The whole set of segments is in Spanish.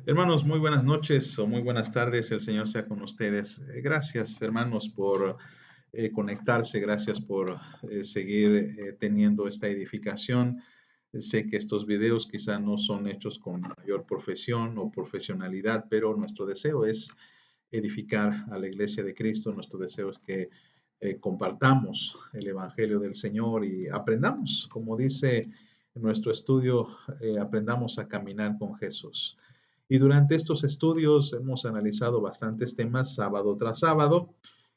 Hermanos, muy buenas noches o muy buenas tardes. El Señor sea con ustedes. Gracias, hermanos, por conectarse. Gracias por seguir teniendo esta edificación. Sé que estos videos quizá no son hechos con mayor profesión o profesionalidad, pero nuestro deseo es edificar a la iglesia de Cristo. Nuestro deseo es que compartamos el Evangelio del Señor y aprendamos, como dice nuestro estudio, aprendamos a caminar con Jesús. Y durante estos estudios hemos analizado bastantes temas sábado tras sábado.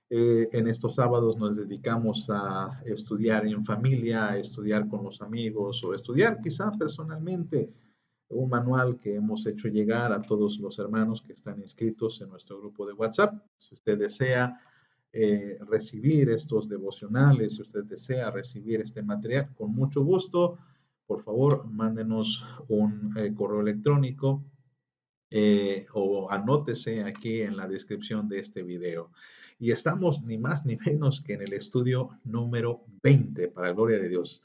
En estos sábados nos dedicamos a estudiar en familia, a estudiar con los amigos o estudiar quizá personalmente un manual que hemos hecho llegar a todos los hermanos que están inscritos en nuestro grupo de WhatsApp. Si usted desea recibir estos devocionales, si usted desea recibir este material, con mucho gusto, por favor, mándenos un correo electrónico o anótese aquí en la descripción de este video. Y estamos ni más ni menos que en el estudio número 20, para la gloria de Dios.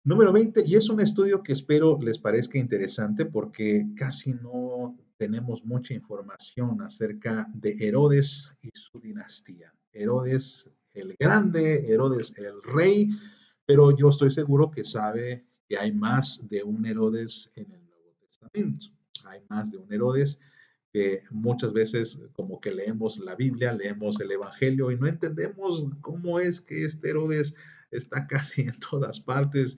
Número 20, y es un estudio que espero les parezca interesante porque casi no tenemos mucha información acerca de Herodes y su dinastía. Herodes el Grande, Herodes el Rey, pero yo estoy seguro que sabe que hay más de un Herodes en el Nuevo Testamento. Hay más de un Herodes que muchas veces como que leemos la Biblia, leemos el Evangelio y no entendemos cómo es que este Herodes está casi en todas partes,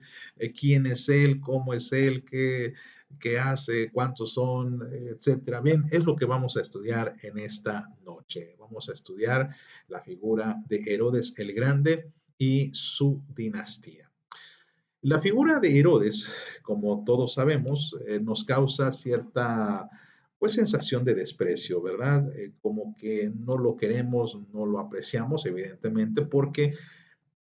quién es él, cómo es él, qué hace, cuántos son, etcétera. Bien, es lo que vamos a estudiar en esta noche. Vamos a estudiar la figura de Herodes el Grande y su dinastía. La figura de Herodes, como todos sabemos, nos causa cierta pues sensación de desprecio, ¿verdad? Como que no lo queremos, no lo apreciamos, evidentemente, porque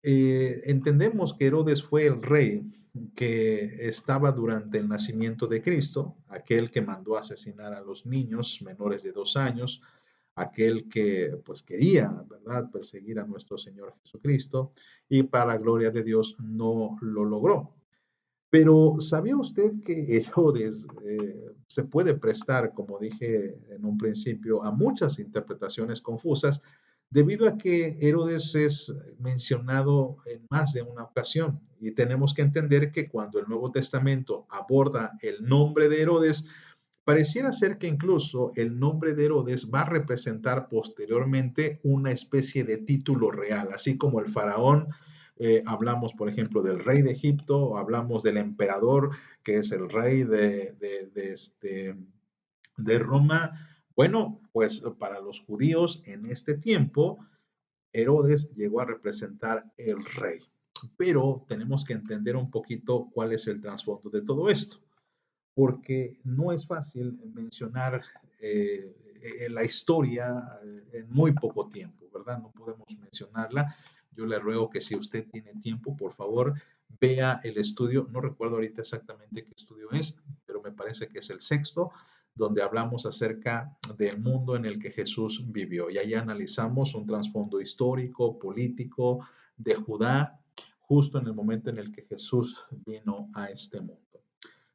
entendemos que Herodes fue el rey que estaba durante el nacimiento de Cristo, aquel que mandó asesinar a los niños menores de 2 años, aquel que pues quería, ¿verdad?, perseguir a nuestro Señor Jesucristo y para gloria de Dios no lo logró. Pero ¿sabía usted que Herodes se puede prestar, como dije en un principio, a muchas interpretaciones confusas debido a que Herodes es mencionado en más de una ocasión? Y tenemos que entender que cuando el Nuevo Testamento aborda el nombre de Herodes, pareciera ser que incluso el nombre de Herodes va a representar posteriormente una especie de título real, así como el faraón. Hablamos, por ejemplo, del rey de Egipto, o hablamos del emperador, que es el rey de Roma. Bueno, pues para los judíos en este tiempo, Herodes llegó a representar el rey. Pero tenemos que entender un poquito cuál es el trasfondo de todo esto, porque no es fácil mencionar la historia en muy poco tiempo, ¿verdad? No podemos mencionarla. Yo le ruego que si usted tiene tiempo, por favor, vea el estudio. No recuerdo ahorita exactamente qué estudio es, pero me parece que es el sexto, donde hablamos acerca del mundo en el que Jesús vivió. Y ahí analizamos un trasfondo histórico, político de Judá, justo en el momento en el que Jesús vino a este mundo.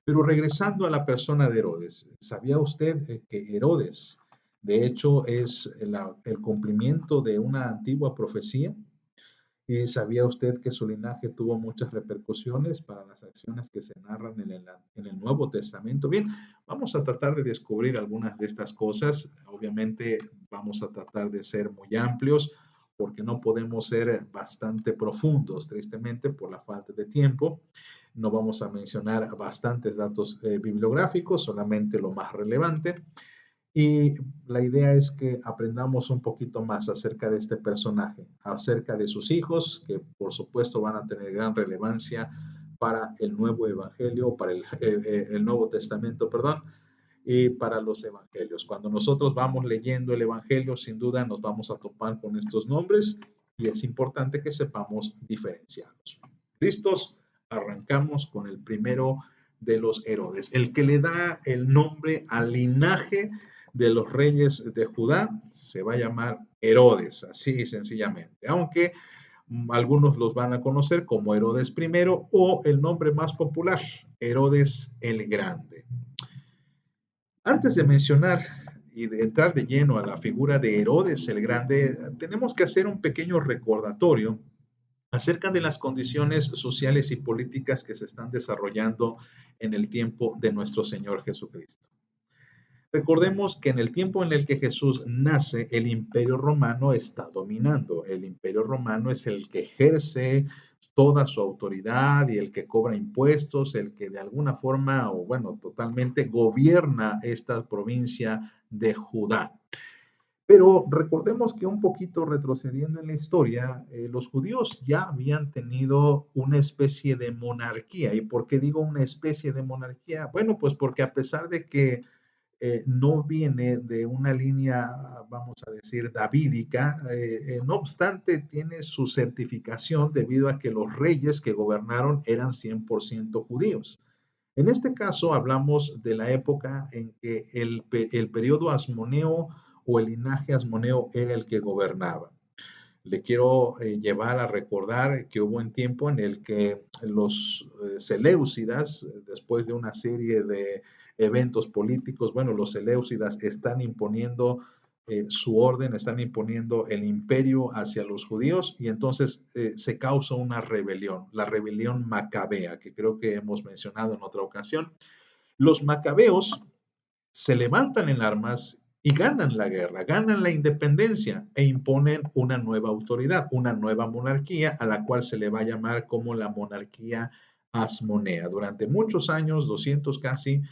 Pero regresando a la persona de Herodes, ¿sabía usted que Herodes, de hecho, es el cumplimiento de una antigua profecía? ¿Y sabía usted que su linaje tuvo muchas repercusiones para las acciones que se narran en el Nuevo Testamento? Bien, vamos a tratar de descubrir algunas de estas cosas. Obviamente vamos a tratar de ser muy amplios porque no podemos ser bastante profundos, tristemente, por la falta de tiempo. No vamos a mencionar bastantes datos bibliográficos, solamente lo más relevante. Y la idea es que aprendamos un poquito más acerca de este personaje, acerca de sus hijos, que por supuesto van a tener gran relevancia para el nuevo evangelio, para el Nuevo Testamento, perdón, y para los evangelios. Cuando nosotros vamos leyendo el evangelio, sin duda nos vamos a topar con estos nombres y es importante que sepamos diferenciarlos. ¿Listos? Arrancamos con el primero de los Herodes, el que le da el nombre al linaje de los reyes de Judá. Se va a llamar Herodes, así sencillamente, aunque algunos los van a conocer como Herodes primero o el nombre más popular, Herodes el Grande. Antes de mencionar y de entrar de lleno a la figura de Herodes el Grande, tenemos que hacer un pequeño recordatorio acerca de las condiciones sociales y políticas que se están desarrollando en el tiempo de nuestro Señor Jesucristo. Recordemos que en el tiempo en el que Jesús nace, el imperio romano está dominando. El imperio romano es el que ejerce toda su autoridad y el que cobra impuestos, el que de alguna forma, o bueno, totalmente gobierna esta provincia de Judá. Pero recordemos que un poquito retrocediendo en la historia, los judíos ya habían tenido una especie de monarquía. ¿Y por qué digo una especie de monarquía? Bueno, pues porque a pesar de que no viene de una línea, vamos a decir, davídica, no obstante tiene su certificación debido a que los reyes que gobernaron eran 100% judíos. En este caso hablamos de la época en que el periodo asmoneo o el linaje asmoneo era el que gobernaba. Le quiero llevar a recordar que hubo un tiempo en el que los Seleucidas, después de una serie de eventos políticos, bueno, los Seleucidas están imponiendo su orden, están imponiendo el imperio hacia los judíos y entonces se causa una rebelión, la rebelión macabea, que creo que hemos mencionado en otra ocasión. Los macabeos se levantan en armas y ganan la guerra, ganan la independencia e imponen una nueva autoridad, una nueva monarquía a la cual se le va a llamar como la monarquía asmonea. Durante muchos años, 200 casi,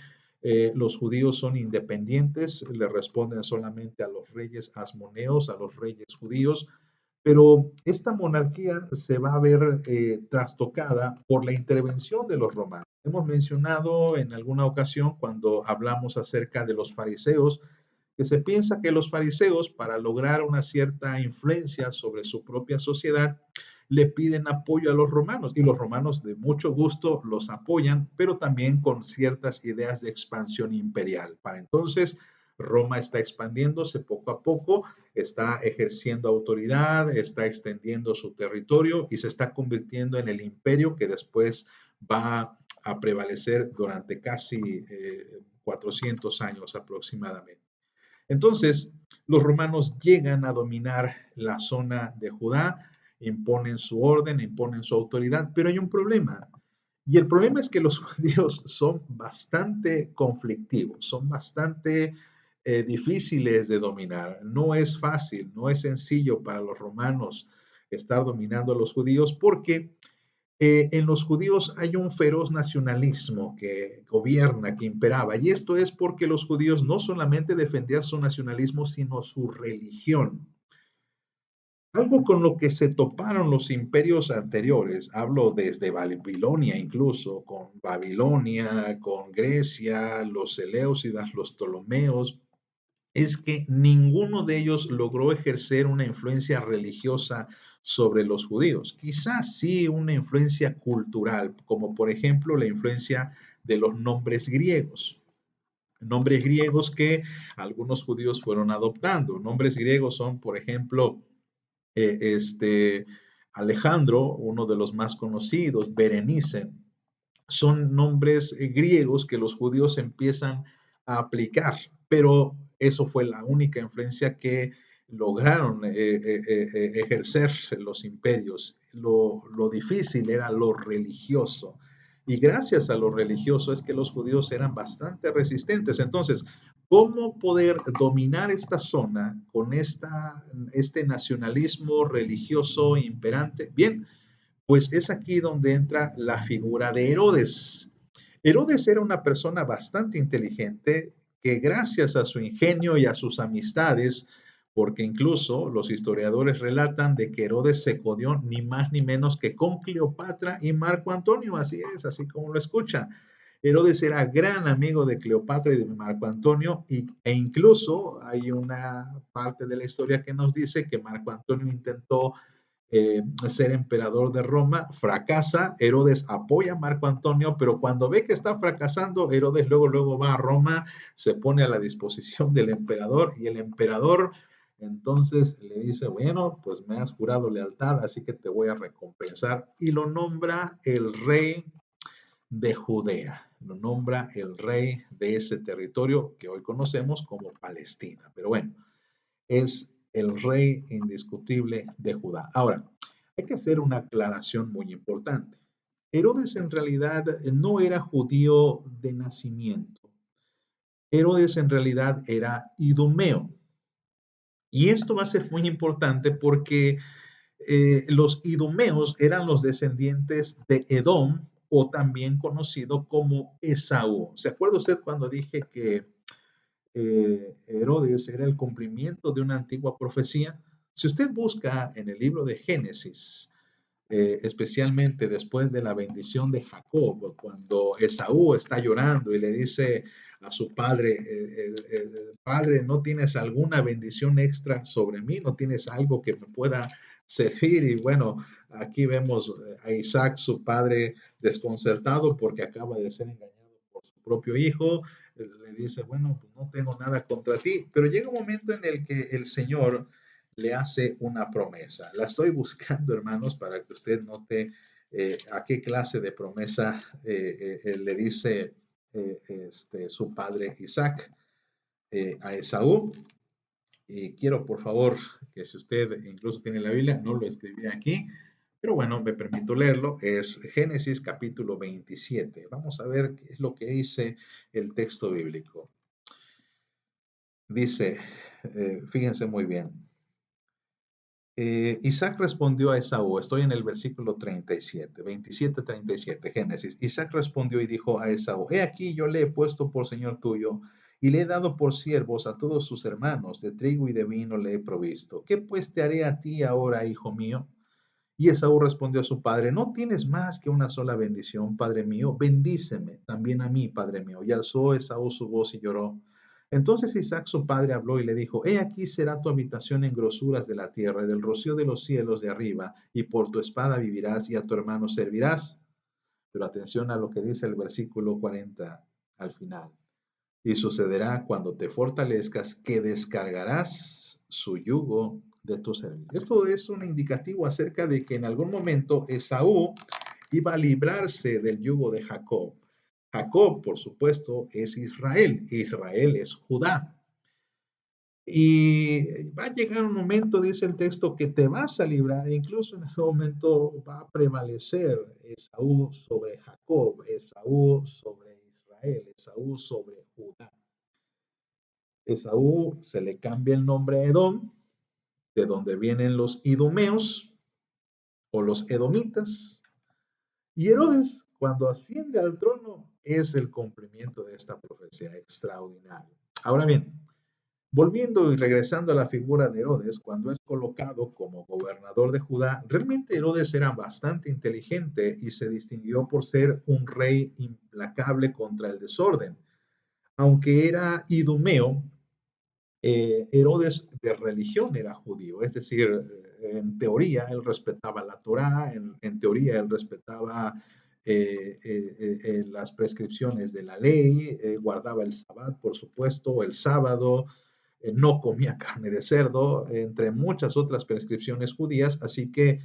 los judíos son independientes, le responden solamente a los reyes asmoneos, a los reyes judíos, pero esta monarquía se va a ver trastocada por la intervención de los romanos. Hemos mencionado en alguna ocasión cuando hablamos acerca de los fariseos, que se piensa que los fariseos, para lograr una cierta influencia sobre su propia sociedad, le piden apoyo a los romanos y los romanos de mucho gusto los apoyan, pero también con ciertas ideas de expansión imperial. Para entonces, Roma está expandiéndose poco a poco, está ejerciendo autoridad, está extendiendo su territorio y se está convirtiendo en el imperio que después va a prevalecer durante casi 400 años aproximadamente. Entonces, los romanos llegan a dominar la zona de Judá, imponen su orden, imponen su autoridad, pero hay un problema. Y el problema es que los judíos son bastante conflictivos, son bastante difíciles de dominar. No es fácil, no es sencillo para los romanos estar dominando a los judíos porque en los judíos hay un feroz nacionalismo que gobierna, que imperaba, y esto es porque los judíos no solamente defendían su nacionalismo, sino su religión. Algo con lo que se toparon los imperios anteriores, hablo desde Babilonia incluso, con Babilonia, con Grecia, los Seleucidas, los Ptolomeos, es que ninguno de ellos logró ejercer una influencia religiosa sobre los judíos. Quizás sí una influencia cultural, como por ejemplo la influencia de los nombres griegos. Nombres griegos que algunos judíos fueron adoptando. Nombres griegos son, por ejemplo, Alejandro, uno de los más conocidos, Berenice, son nombres griegos que los judíos empiezan a aplicar, pero eso fue la única influencia que lograron ejercer los imperios. Lo difícil era lo religioso. Y gracias a lo religioso es que los judíos eran bastante resistentes. Entonces, ¿cómo poder dominar esta zona con este nacionalismo religioso imperante? Bien, pues es aquí donde entra la figura de Herodes. Herodes era una persona bastante inteligente que gracias a su ingenio y a sus amistades, porque incluso los historiadores relatan de que Herodes se codió ni más ni menos que con Cleopatra y Marco Antonio, así es, así como lo escucha. Herodes era gran amigo de Cleopatra y de Marco Antonio e incluso hay una parte de la historia que nos dice que Marco Antonio intentó ser emperador de Roma, fracasa, Herodes apoya a Marco Antonio, pero cuando ve que está fracasando, Herodes luego va a Roma, se pone a la disposición del emperador y el emperador entonces le dice, bueno, pues me has jurado lealtad, así que te voy a recompensar y lo nombra el rey de Judea. lo nombra el rey de ese territorio que hoy conocemos como Palestina. Pero bueno, es el rey indiscutible de Judá. Ahora, hay que hacer una aclaración muy importante. Herodes en realidad no era judío de nacimiento. Herodes en realidad era idumeo. Y esto va a ser muy importante porque los idumeos eran los descendientes de Edom o también conocido como Esaú. ¿Se acuerda usted cuando dije que Herodes era el cumplimiento de una antigua profecía? Si usted busca en el libro de Génesis, especialmente después de la bendición de Jacob, cuando Esaú está llorando y le dice a su padre, padre, ¿no tienes alguna bendición extra sobre mí? ¿No tienes algo que me pueda servir? Y bueno, aquí vemos a Isaac, su padre, desconcertado porque acaba de ser engañado por su propio hijo. Le dice, bueno, pues no tengo nada contra ti, pero llega un momento en el que el Señor le hace una promesa. La estoy buscando, hermanos, para que usted note a qué clase de promesa le dice su padre Isaac a Esaú. Y quiero, por favor, que si usted incluso tiene la Biblia, no lo escribí aquí, pero bueno, me permito leerlo. Es Génesis capítulo 27. Vamos a ver qué es lo que dice el texto bíblico. Dice, fíjense muy bien. Isaac respondió a Esaú, estoy en el versículo 37, 27, 37, Génesis. Isaac respondió y dijo a Esaú, he aquí yo le he puesto por señor tuyo y le he dado por siervos a todos sus hermanos, de trigo y de vino le he provisto. ¿Qué pues te haré a ti ahora, hijo mío? Y Esaú respondió a su padre, no tienes más que una sola bendición, padre mío, bendíceme también a mí, padre mío. Y alzó Esaú su voz y lloró. Entonces Isaac su padre habló y le dijo, he aquí será tu habitación en grosuras de la tierra y del rocío de los cielos de arriba, y por tu espada vivirás y a tu hermano servirás. Pero atención a lo que dice el versículo 40 al final. Y sucederá cuando te fortalezcas que descargarás su yugo de tu servicio. Esto es un indicativo acerca de que en algún momento Esaú iba a librarse del yugo de Jacob. Jacob, por supuesto, es Israel. Israel es Judá. Y va a llegar un momento, dice el texto, que te vas a librar, e incluso en ese momento va a prevalecer Esaú sobre Jacob, Esaú sobre Israel, Esaú sobre Judá. Esaú se le cambia el nombre a Edom, de donde vienen los idumeos o los edomitas. Y Herodes, cuando asciende al trono, es el cumplimiento de esta profecía extraordinaria. Ahora bien, volviendo y regresando a la figura de Herodes, cuando es colocado como gobernador de Judá, realmente Herodes era bastante inteligente y se distinguió por ser un rey implacable contra el desorden. Aunque era idumeo, Herodes de religión era judío, es decir, en teoría él respetaba la Torá, en teoría él respetaba las prescripciones de la ley, guardaba el sabbat, por supuesto, el sábado, no comía carne de cerdo, entre muchas otras prescripciones judías, así que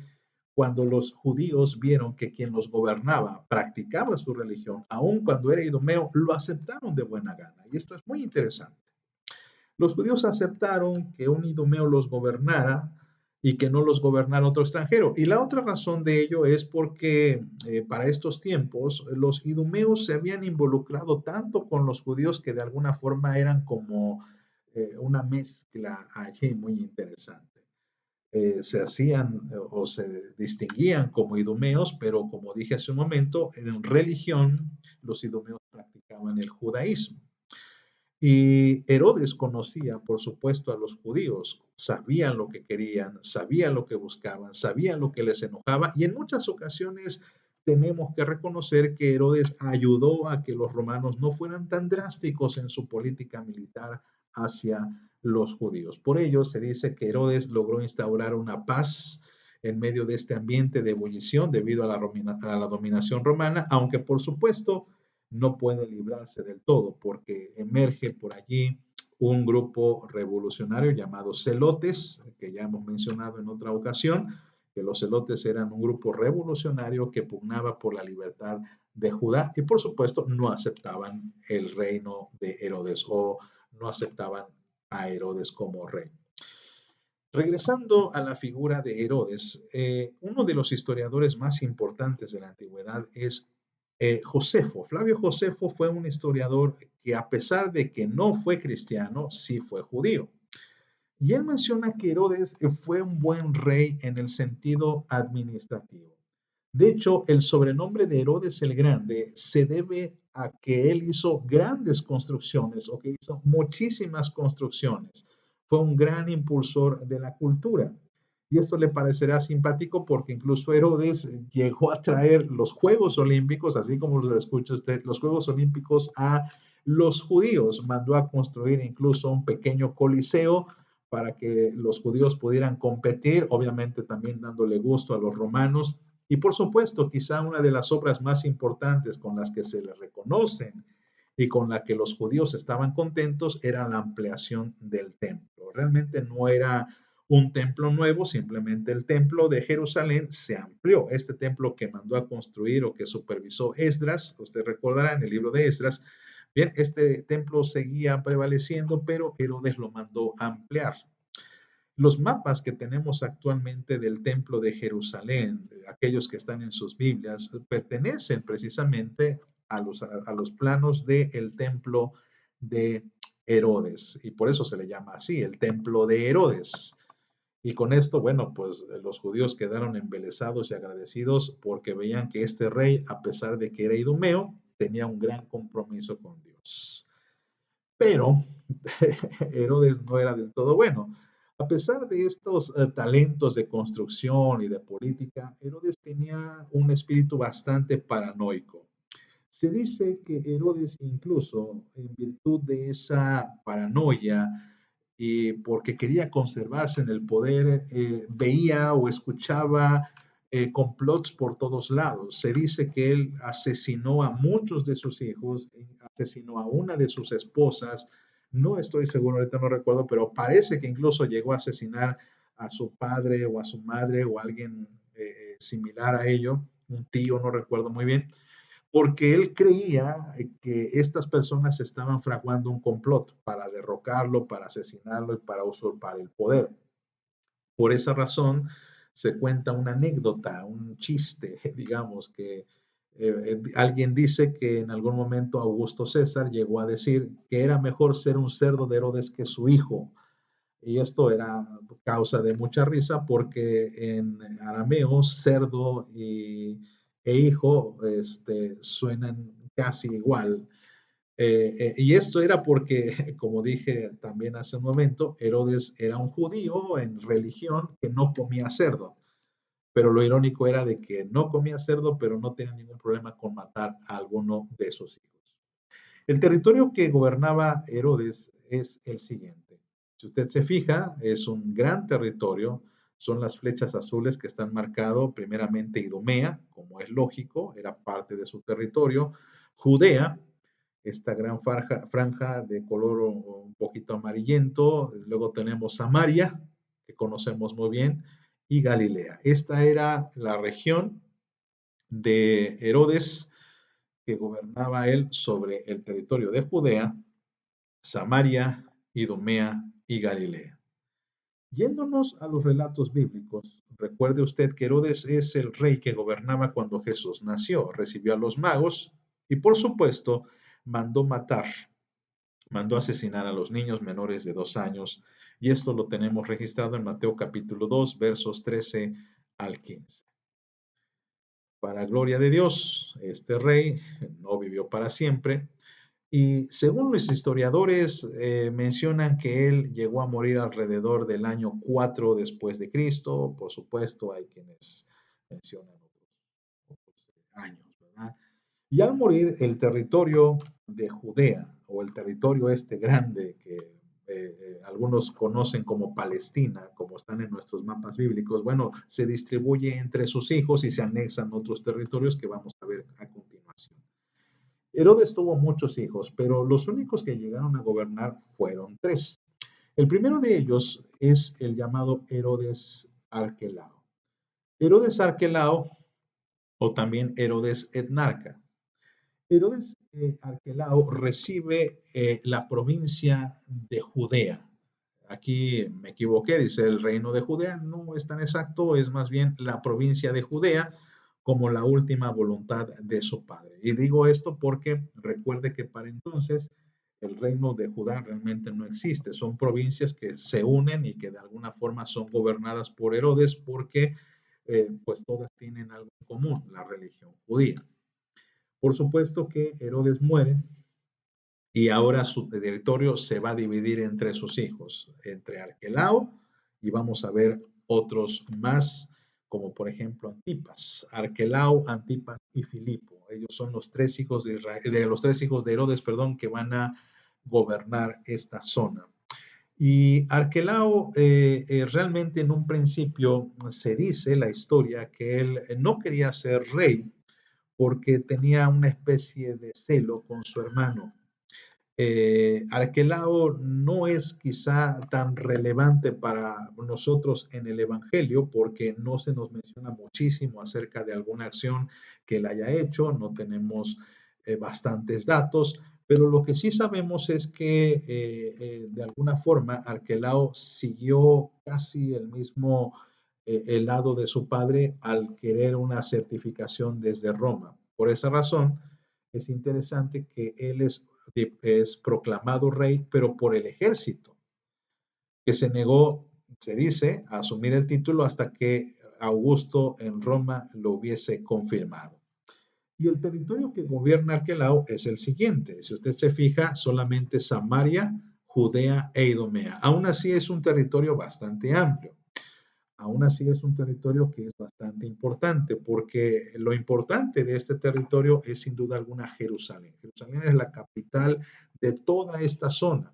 cuando los judíos vieron que quien los gobernaba practicaba su religión, aun cuando era idumeo, lo aceptaron de buena gana. Y esto es muy interesante. Los judíos aceptaron que un idumeo los gobernara y que no los gobernara otro extranjero. Y la otra razón de ello es porque para estos tiempos los idumeos se habían involucrado tanto con los judíos que de alguna forma eran como una mezcla allí muy interesante. Se hacían o se distinguían como idumeos, pero como dije hace un momento, en religión los idumeos practicaban el judaísmo. Y Herodes conocía, por supuesto, a los judíos, sabían lo que querían, sabían lo que buscaban, sabían lo que les enojaba y en muchas ocasiones tenemos que reconocer que Herodes ayudó a que los romanos no fueran tan drásticos en su política militar hacia los judíos. Por ello se dice que Herodes logró instaurar una paz en medio de este ambiente de ebullición debido a la dominación romana, aunque por supuesto no puede librarse del todo porque emerge por allí un grupo revolucionario llamado celotes, que ya hemos mencionado en otra ocasión, que los celotes eran un grupo revolucionario que pugnaba por la libertad de Judá y por supuesto no aceptaban el reino de Herodes o no aceptaban a Herodes como rey. Regresando a la figura de Herodes, uno de los historiadores más importantes de la antigüedad es Josefo. Flavio Josefo fue un historiador que a pesar de que no fue cristiano, sí fue judío. Y él menciona que Herodes fue un buen rey en el sentido administrativo. De hecho, el sobrenombre de Herodes el Grande se debe a que él hizo grandes construcciones o que hizo muchísimas construcciones. Fue un gran impulsor de la cultura. Y esto le parecerá simpático porque incluso Herodes llegó a traer los Juegos Olímpicos, así como lo escucha usted, los Juegos Olímpicos a los judíos. Mandó a construir incluso un pequeño coliseo para que los judíos pudieran competir, obviamente también dándole gusto a los romanos. Y por supuesto, quizá una de las obras más importantes con las que se le reconocen y con la que los judíos estaban contentos era la ampliación del templo. Realmente no era un templo nuevo, simplemente el templo de Jerusalén se amplió. Este templo que mandó a construir o que supervisó Esdras, usted recordará en el libro de Esdras, bien, este templo seguía prevaleciendo, pero Herodes lo mandó a ampliar. Los mapas que tenemos actualmente del Templo de Jerusalén, aquellos que están en sus Biblias, pertenecen precisamente a los planos del Templo de Herodes. Y por eso se le llama así, el Templo de Herodes. Y con esto, bueno, pues los judíos quedaron embelesados y agradecidos porque veían que este rey, a pesar de que era idumeo, tenía un gran compromiso con Dios. Pero Herodes no era del todo bueno. A pesar de estos talentos de construcción y de política, Herodes tenía un espíritu bastante paranoico. Se dice que Herodes incluso, en virtud de esa paranoia y porque quería conservarse en el poder, veía o escuchaba complots por todos lados. Se dice que él asesinó a muchos de sus hijos, asesinó a una de sus esposas. No estoy seguro, ahorita no recuerdo, pero parece que incluso llegó a asesinar a su padre o a su madre o a alguien similar a ello, un tío, no recuerdo muy bien, porque él creía que estas personas estaban fraguando un complot para derrocarlo, para asesinarlo y para usurpar el poder. Por esa razón se cuenta una anécdota, un chiste, digamos, que alguien dice que en algún momento Augusto César llegó a decir que era mejor ser un cerdo de Herodes que su hijo. Y esto era causa de mucha risa porque en arameo cerdo e hijo suenan casi igual. Y esto era porque, como dije también hace un momento, Herodes era un judío en religión que no comía cerdo. Pero lo irónico era de que no comía cerdo, pero no tenía ningún problema con matar a alguno de sus hijos. El territorio que gobernaba Herodes es el siguiente. Si usted se fija, es un gran territorio. Son las flechas azules que están marcado primeramente Idumea, como es lógico, era parte de su territorio. Judea, esta gran franja de color un poquito amarillento. Luego tenemos Samaria, que conocemos muy bien, y Galilea. Esta era la región de Herodes que gobernaba él sobre el territorio de Judea, Samaria, Idumea y Galilea. Yéndonos a los relatos bíblicos, recuerde usted que Herodes es el rey que gobernaba cuando Jesús nació, recibió a los magos y por supuesto mandó matar, mandó asesinar a los niños menores de 2 años y esto lo tenemos registrado en Mateo capítulo 2 versos 13 al 15. Para gloria de Dios, este rey no vivió para siempre, y según los historiadores, mencionan que él llegó a morir alrededor del año 4 después de Cristo. Por supuesto, hay quienes mencionan otros años, ¿verdad? Y al morir, el territorio de Judea, o el territorio este grande que algunos conocen como Palestina, como están en nuestros mapas bíblicos, bueno, se distribuye entre sus hijos y se anexan otros territorios que vamos a ver a continuación. Herodes tuvo muchos hijos, pero los únicos que llegaron a gobernar fueron tres. El primero de ellos es el llamado Herodes Arquelao. Herodes Arquelao o también Herodes Etnarca. Herodes Arquelao recibe la provincia de Judea. Aquí me equivoqué, dice el reino de Judea, no es tan exacto, es más bien la provincia de Judea como la última voluntad de su padre. Y digo esto porque recuerde que para entonces el reino de Judá realmente no existe, son provincias que se unen y que de alguna forma son gobernadas por Herodes porque pues todas tienen algo en común, la religión judía. Por supuesto que Herodes muere y ahora su territorio se va a dividir entre sus hijos, entre Arquelao y vamos a ver otros más, como por ejemplo Antipas, Arquelao, Antipas y Filipo. Ellos son los tres hijos de Israel, de los tres hijos de Herodes, perdón, que van a gobernar esta zona. Y Arquelao realmente en un principio se dice la historia que él no quería ser rey porque tenía una especie de celo con su hermano. Arquelao no es quizá tan relevante para nosotros en el Evangelio porque no se nos menciona muchísimo acerca de alguna acción que él haya hecho, no tenemos bastantes datos, pero lo que sí sabemos es que de alguna forma Arquelao siguió casi el mismo el lado de su padre al querer una certificación desde Roma. Por esa razón, es interesante que él es proclamado rey, pero por el ejército, que se negó, se dice, a asumir el título hasta que Augusto en Roma lo hubiese confirmado. Y el territorio que gobierna Arquelao es el siguiente. Si usted se fija, solamente Samaria, Judea e Idumea. Aún así es un territorio bastante amplio. Aún así es un territorio que es bastante importante, porque lo importante de este territorio es sin duda alguna Jerusalén. Jerusalén es la capital de toda esta zona,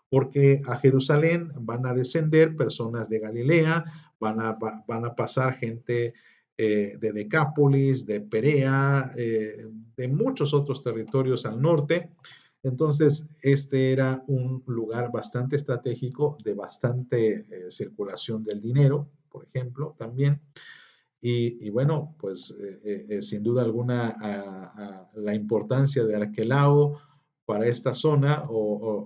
porque a Jerusalén van a descender personas de Galilea, van a pasar gente de Decápolis, de Perea, de muchos otros territorios al norte. Entonces, este era un lugar bastante estratégico, de bastante circulación del dinero, por ejemplo, también. Y bueno, pues sin duda alguna la importancia de Arquelao para esta zona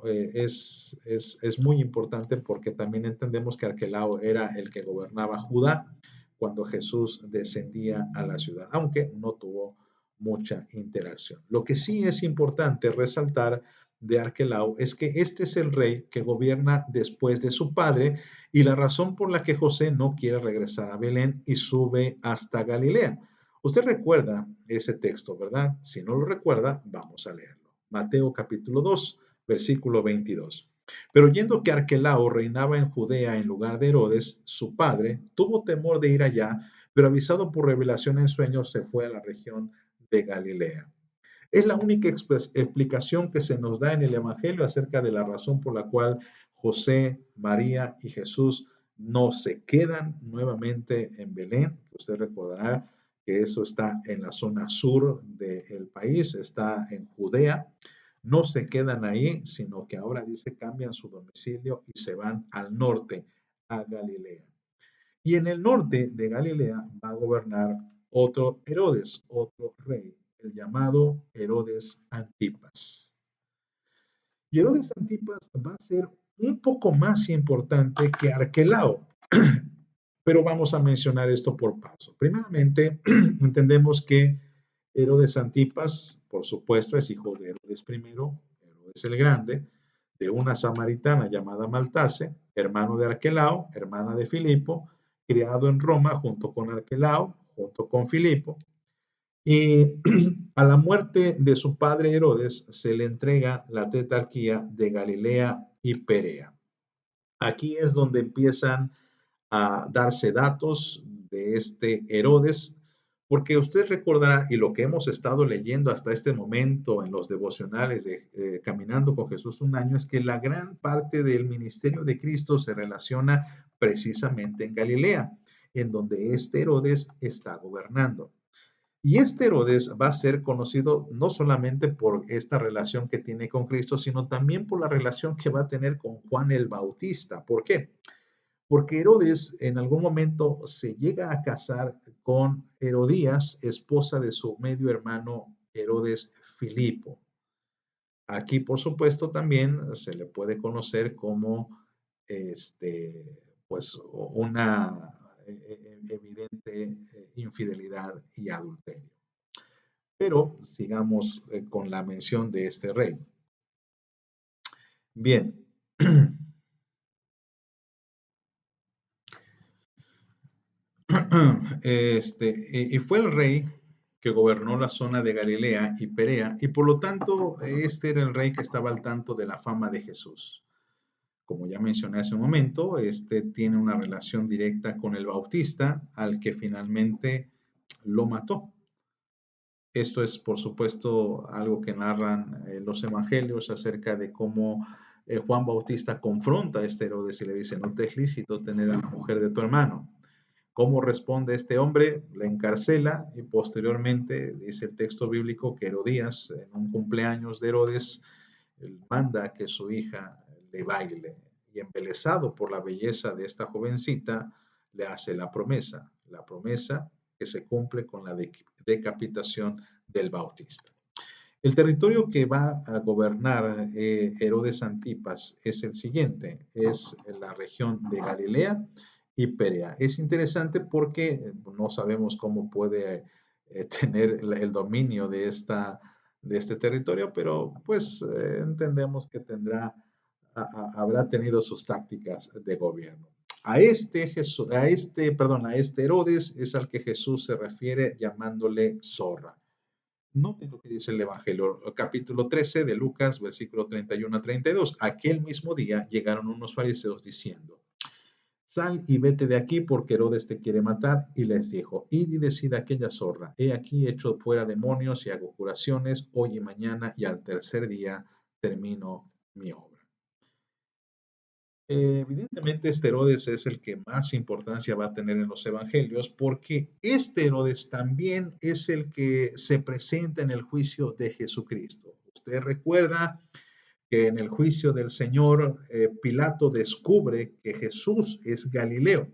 es muy importante porque también entendemos que Arquelao era el que gobernaba Judá cuando Jesús descendía a la ciudad, aunque no tuvo mucha interacción. Lo que sí es importante resaltar de Arquelao es que este es el rey que gobierna después de su padre y la razón por la que José no quiere regresar a Belén y sube hasta Galilea. Usted recuerda ese texto, ¿verdad? Si no lo recuerda, vamos a leerlo. Mateo capítulo 2, versículo 22. Pero oyendo que Arquelao reinaba en Judea en lugar de Herodes, su padre, tuvo temor de ir allá, pero avisado por revelación en sueños, se fue a la región de Galilea. Es la única explicación que se nos da en el Evangelio acerca de la razón por la cual José, María y Jesús no se quedan nuevamente en Belén. Usted recordará que eso está en la zona sur del país, está en Judea. No se quedan ahí, sino que ahora dice cambian su domicilio y se van al norte, a Galilea. Y en el norte de Galilea va a gobernar otro Herodes, otro rey, el llamado Herodes Antipas. Y Herodes Antipas va a ser un poco más importante que Arquelao, pero vamos a mencionar esto por paso. Primeramente, entendemos que Herodes Antipas, por supuesto, es hijo de Herodes I, Herodes el Grande, de una samaritana llamada Maltase, hermano de Arquelao, hermana de Filipo, criado en Roma junto con Arquelao, junto con Filipo. Y a la muerte de su padre Herodes se le entrega la tetrarquía de Galilea y Perea. Aquí es donde empiezan a darse datos de este Herodes, porque usted recordará, y lo que hemos estado leyendo hasta este momento en los devocionales de Caminando con Jesús un año, es que la gran parte del ministerio de Cristo se relaciona precisamente en Galilea, en donde este Herodes está gobernando. Y este Herodes va a ser conocido no solamente por esta relación que tiene con Cristo, sino también por la relación que va a tener con Juan el Bautista. ¿Por qué? porque Herodes en algún momento se llega a casar con Herodías, esposa de su medio hermano Herodes Filipo. Aquí, por supuesto, también se le puede conocer como este, pues, una evidente infidelidad y adulterio. Pero sigamos con la mención de este rey. Bien. Y fue el rey que gobernó la zona de Galilea y Perea, y por lo tanto, este era el rey que estaba al tanto de la fama de Jesús. Como ya mencioné hace un momento, este tiene una relación directa con el Bautista, al que finalmente lo mató. Esto es, por supuesto, algo que narran los evangelios acerca de cómo Juan Bautista confronta a este Herodes y le dice, no te es lícito tener a la mujer de tu hermano. ¿Cómo responde este hombre? Le encarcela y posteriormente dice el texto bíblico que Herodías, en un cumpleaños de Herodes, manda que su hija le baile y embelesado por la belleza de esta jovencita, le hace la promesa que se cumple con la decapitación del Bautista. El territorio que va a gobernar Herodes Antipas es el siguiente, es la región de Galilea y Perea. Es interesante porque no sabemos cómo puede tener el dominio de este territorio, pero pues entendemos que habrá tenido sus tácticas de gobierno. A este Herodes es al que Jesús se refiere llamándole zorra. Noten lo que dice el Evangelio, capítulo 13 de Lucas, versículo 31 a 32. Aquel mismo día llegaron unos fariseos diciendo, sal y vete de aquí porque Herodes te quiere matar. Y les dijo, id y decid a aquella zorra, he aquí echo fuera demonios y hago curaciones hoy y mañana y al tercer día termino mi obra. Evidentemente este Herodes es el que más importancia va a tener en los evangelios porque este Herodes también es el que se presenta en el juicio de Jesucristo. Usted recuerda que en el juicio del Señor Pilato descubre que Jesús es Galileo.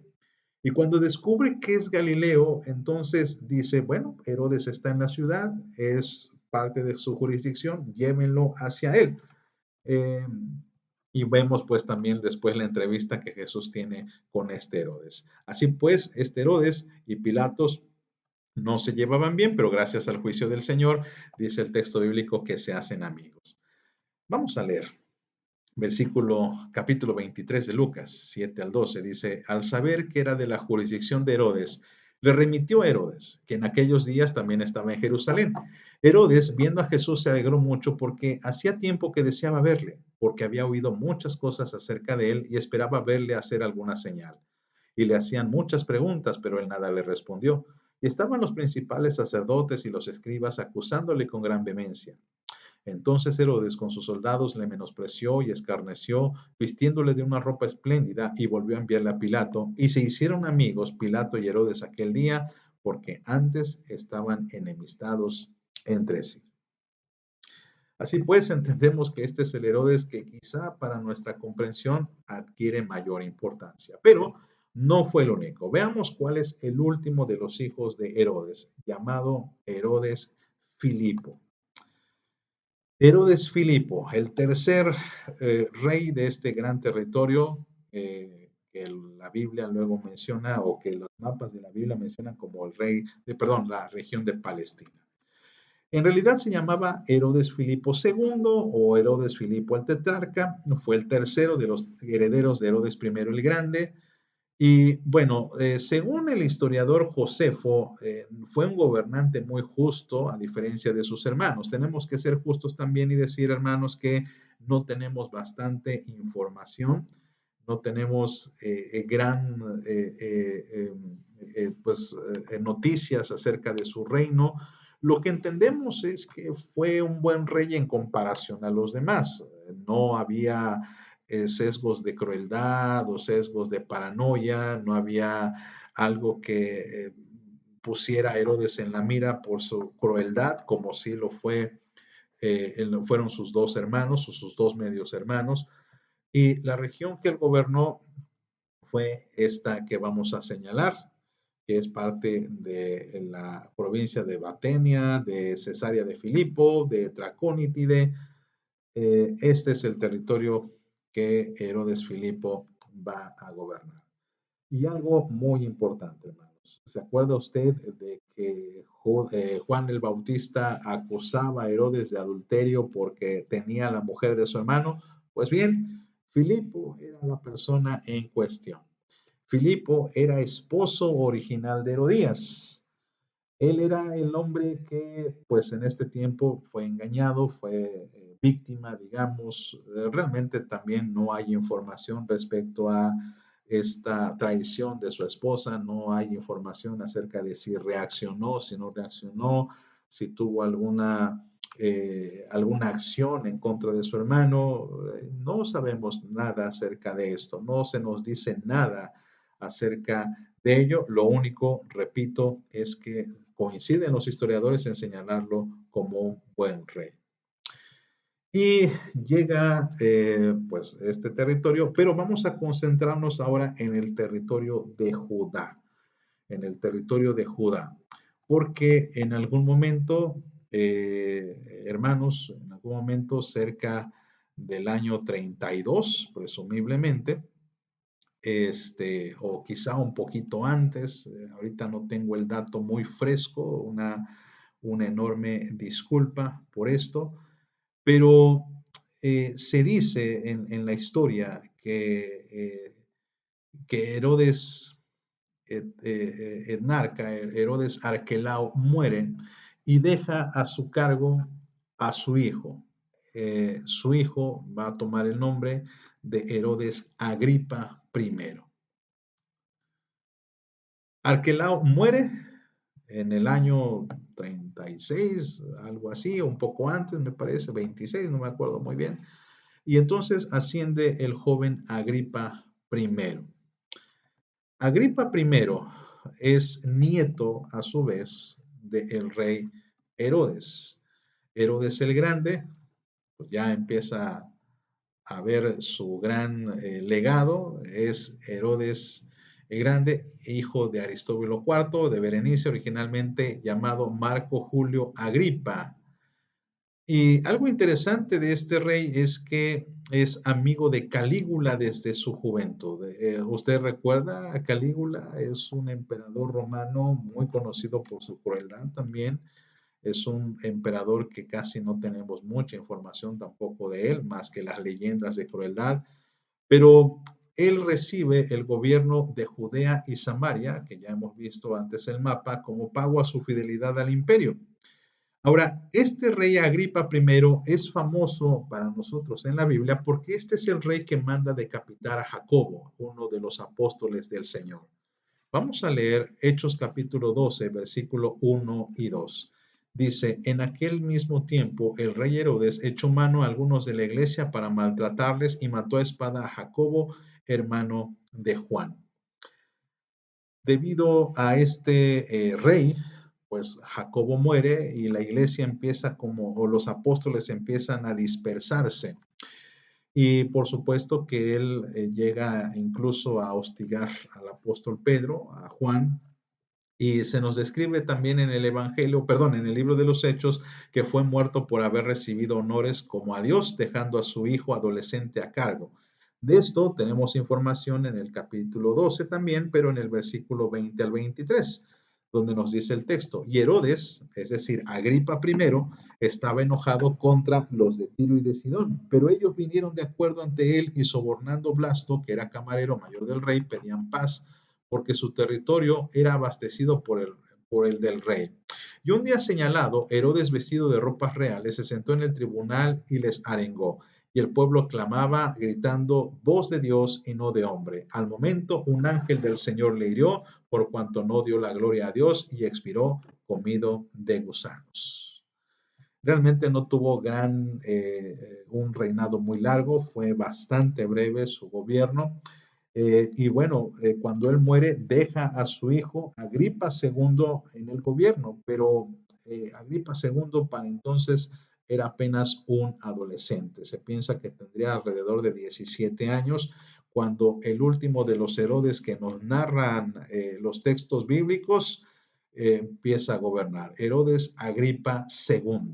Y cuando descubre que es Galileo, entonces dice, bueno, Herodes está en la ciudad, es parte de su jurisdicción, llévenlo hacia él. Eh, y vemos pues también después la entrevista que Jesús tiene con este Herodes. Así pues, este Herodes y Pilatos no se llevaban bien, pero gracias al juicio del Señor, dice el texto bíblico que se hacen amigos. Vamos a leer. Capítulo 23 de Lucas, 7 al 12, dice, al saber que era de la jurisdicción de Herodes, le remitió a Herodes, que en aquellos días también estaba en Jerusalén. Herodes, viendo a Jesús, se alegró mucho porque hacía tiempo que deseaba verle, porque había oído muchas cosas acerca de él y esperaba verle hacer alguna señal. Y le hacían muchas preguntas, pero él nada le respondió. Y estaban los principales sacerdotes y los escribas acusándole con gran vehemencia. Entonces Herodes con sus soldados le menospreció y escarneció, vistiéndole de una ropa espléndida, y volvió a enviarle a Pilato, y se hicieron amigos Pilato y Herodes aquel día, porque antes estaban enemistados entre sí. Así pues, entendemos que este es el Herodes que quizá para nuestra comprensión adquiere mayor importancia, pero no fue el único. Veamos cuál es el último de los hijos de Herodes, llamado Herodes Filipo. Herodes Filipo, el tercer rey de este gran territorio que la Biblia luego menciona o que los mapas de la Biblia mencionan como la región de Palestina. En realidad se llamaba Herodes Filipo II o Herodes Filipo el tetrarca, fue el tercero de los herederos de Herodes I el Grande. Y bueno, según el historiador Josefo, fue un gobernante muy justo a diferencia de sus hermanos. Tenemos que ser justos también y decir, hermanos, que no tenemos bastante información, no tenemos noticias acerca de su reino. Lo que entendemos es que fue un buen rey en comparación a los demás. No había sesgos de crueldad o sesgos de paranoia, no había algo que pusiera a Herodes en la mira por su crueldad, como sí fueron sus dos hermanos o sus dos medios hermanos. Y la región que él gobernó fue esta que vamos a señalar, que es parte de la provincia de Batenia, de Cesarea de Filipo, de Tracónitide. Este es el territorio que Herodes Filipo va a gobernar. Y algo muy importante, hermanos. ¿Se acuerda usted de que Juan el Bautista acusaba a Herodes de adulterio porque tenía la mujer de su hermano? Pues bien, Filipo era la persona en cuestión. Filipo era esposo original de Herodías. Él era el hombre que, pues en este tiempo fue engañado, fue víctima, digamos. Realmente también no hay información respecto a esta traición de su esposa, no hay información acerca de si reaccionó, si no reaccionó, si tuvo alguna acción en contra de su hermano. No sabemos nada acerca de esto, no se nos dice nada acerca de ello. Lo único, repito, es que coinciden los historiadores en señalarlo como un buen rey. Y llega pues este territorio, pero vamos a concentrarnos ahora en el territorio de Judá, en el territorio de Judá, porque en algún momento, hermanos, en algún momento cerca del año 32, presumiblemente, o quizá un poquito antes, ahorita no tengo el dato muy fresco, una enorme disculpa por esto, pero se dice en la historia que Herodes Ednarca, Herodes Arquelao, muere y deja a su cargo a su hijo. Su hijo va a tomar el nombre de Herodes Agripa I. Arquelao muere en el año 36, algo así, un poco antes, me parece, 26, no me acuerdo muy bien. Y entonces asciende el joven Agripa I. Agripa I es nieto, a su vez, del rey Herodes. Herodes el Grande, pues ya empieza a ver su gran legado, es Herodes el Grande, hijo de Aristóbulo IV, de Berenice, originalmente llamado Marco Julio Agripa. Y algo interesante de este rey es que es amigo de Calígula desde su juventud. ¿Usted recuerda a Calígula? Es un emperador romano muy conocido por su crueldad también. Es un emperador que casi no tenemos mucha información tampoco de él, más que las leyendas de crueldad, pero él recibe el gobierno de Judea y Samaria, que ya hemos visto antes el mapa, como pago a su fidelidad al imperio. Ahora, este rey Agripa I es famoso para nosotros en la Biblia porque este es el rey que manda decapitar a Jacobo, uno de los apóstoles del Señor. Vamos a leer Hechos capítulo 12, versículo 1 y 2. Dice, en aquel mismo tiempo el rey Herodes echó mano a algunos de la iglesia para maltratarles y mató a espada a Jacobo, hermano de Juan. Debido a este rey, pues Jacobo muere y la iglesia empieza o los apóstoles empiezan a dispersarse. Y por supuesto que él llega incluso a hostigar al apóstol Pedro, a Juan, y se nos describe también en el Evangelio, perdón, en el libro de los Hechos, que fue muerto por haber recibido honores como a Dios, dejando a su hijo adolescente a cargo. De esto tenemos información en el capítulo 12 también, pero en el versículo 20 al 23, donde nos dice el texto, y Herodes, es decir, Agripa I, estaba enojado contra los de Tiro y de Sidón, pero ellos vinieron de acuerdo ante él y sobornando Blasto, que era camarero mayor del rey, pedían paz porque su territorio era abastecido por el del rey. Y un día señalado, Herodes, vestido de ropas reales, se sentó en el tribunal y les arengó. Y el pueblo clamaba, gritando, voz de Dios y no de hombre. Al momento, un ángel del Señor le hirió, por cuanto no dio la gloria a Dios, y expiró comido de gusanos. Realmente no tuvo un reinado muy largo, fue bastante breve su gobierno. Y bueno, cuando él muere, deja a su hijo Agripa II en el gobierno, pero Agripa II para entonces era apenas un adolescente. Se piensa que tendría alrededor de 17 años cuando el último de los Herodes que nos narran los textos bíblicos empieza a gobernar, Herodes Agripa II,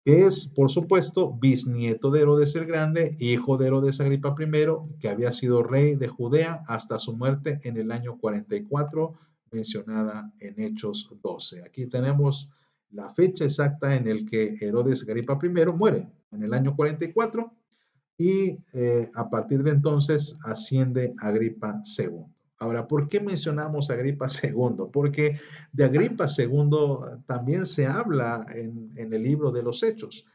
que es, por supuesto, bisnieto de Herodes el Grande, hijo de Herodes Agripa I, que había sido rey de Judea hasta su muerte en el año 44, mencionada en Hechos 12. Aquí tenemos la fecha exacta en el que Herodes Agripa I muere, en el año 44, y a partir de entonces asciende Agripa II. Ahora, ¿por qué mencionamos a Agripa II? Porque de Agripa II también se habla en el libro de los Hechos.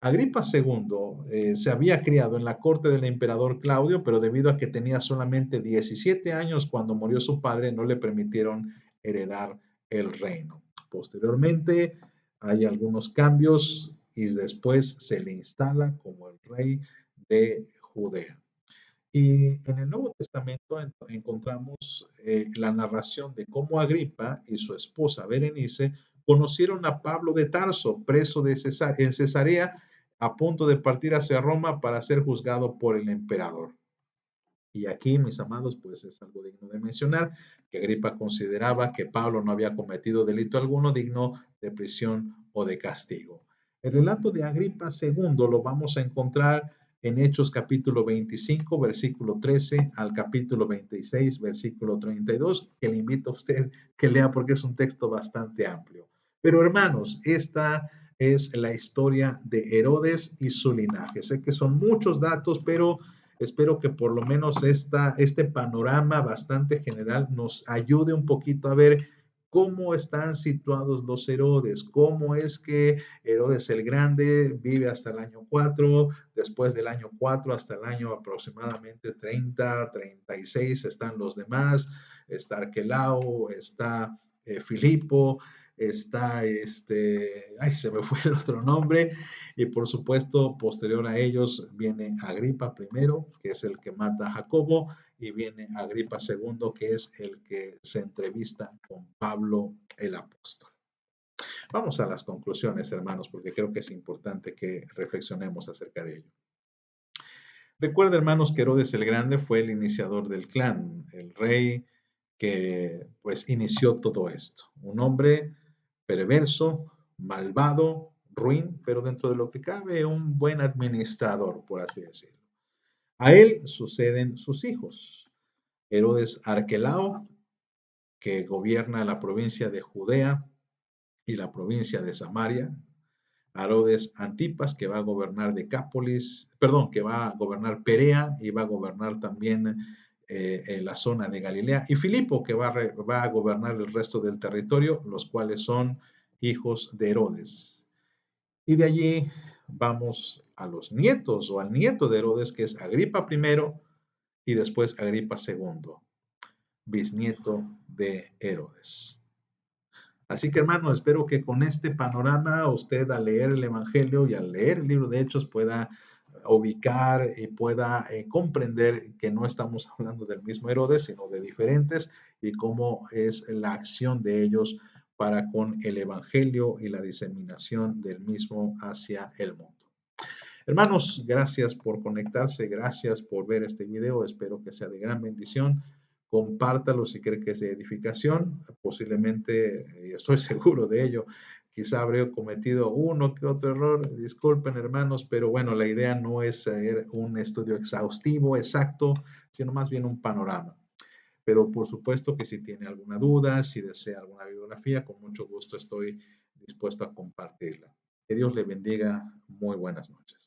Agripa II se había criado en la corte del emperador Claudio, pero debido a que tenía solamente 17 años cuando murió su padre, no le permitieron heredar el reino. Posteriormente hay algunos cambios y después se le instala como el rey de Judea. Y en el Nuevo Testamento encontramos la narración de cómo Agripa y su esposa Berenice conocieron a Pablo de Tarso, preso en Cesarea, a punto de partir hacia Roma para ser juzgado por el emperador. Y aquí, mis amados, pues es algo digno de mencionar, que Agripa consideraba que Pablo no había cometido delito alguno digno de prisión o de castigo. El relato de Agripa II lo vamos a encontrar en Hechos capítulo 25, versículo 13 al capítulo 26, versículo 32, que le invito a usted que lea porque es un texto bastante amplio. Pero hermanos, esta es la historia de Herodes y su linaje. Sé que son muchos datos, pero espero que por lo menos este panorama bastante general nos ayude un poquito a ver cómo están situados los Herodes, cómo es que Herodes el Grande vive hasta el año 4, después del año 4 hasta el año aproximadamente 30, 36 están los demás, está Arquelao, está Filipo, está ay, se me fue el otro nombre, y por supuesto, posterior a ellos viene Agripa I, que es el que mata a Jacobo, y viene Agripa II, que es el que se entrevista con Pablo el apóstol. Vamos a las conclusiones, hermanos, porque creo que es importante que reflexionemos acerca de ello. Recuerda, hermanos, que Herodes el Grande fue el iniciador del clan, el rey que pues inició todo esto. Un hombre perverso, malvado, ruin, pero dentro de lo que cabe, un buen administrador, por así decirlo. A él suceden sus hijos. Herodes Arquelao, que gobierna la provincia de Judea y la provincia de Samaria. Herodes Antipas, que va a gobernar Decápolis, perdón, que va a gobernar Perea y va a gobernar también en la zona de Galilea. Y Filipo, que va a gobernar el resto del territorio, los cuales son hijos de Herodes. Y de allí vamos a los nietos o al nieto de Herodes, que es Agripa I y después Agripa II, bisnieto de Herodes. Así que hermano, espero que con este panorama usted al leer el Evangelio y al leer el libro de Hechos pueda ubicar y pueda comprender que no estamos hablando del mismo Herodes, sino de diferentes y cómo es la acción de ellos para con el Evangelio y la diseminación del mismo hacia el mundo. Hermanos, gracias por conectarse, gracias por ver este video, espero que sea de gran bendición. Compártalo si cree que es de edificación, posiblemente, y estoy seguro de ello, quizá habré cometido uno que otro error, disculpen hermanos, pero bueno, la idea no es hacer un estudio exhaustivo, exacto, sino más bien un panorama. Pero por supuesto que si tiene alguna duda, si desea alguna bibliografía, con mucho gusto estoy dispuesto a compartirla. Que Dios le bendiga. Muy buenas noches.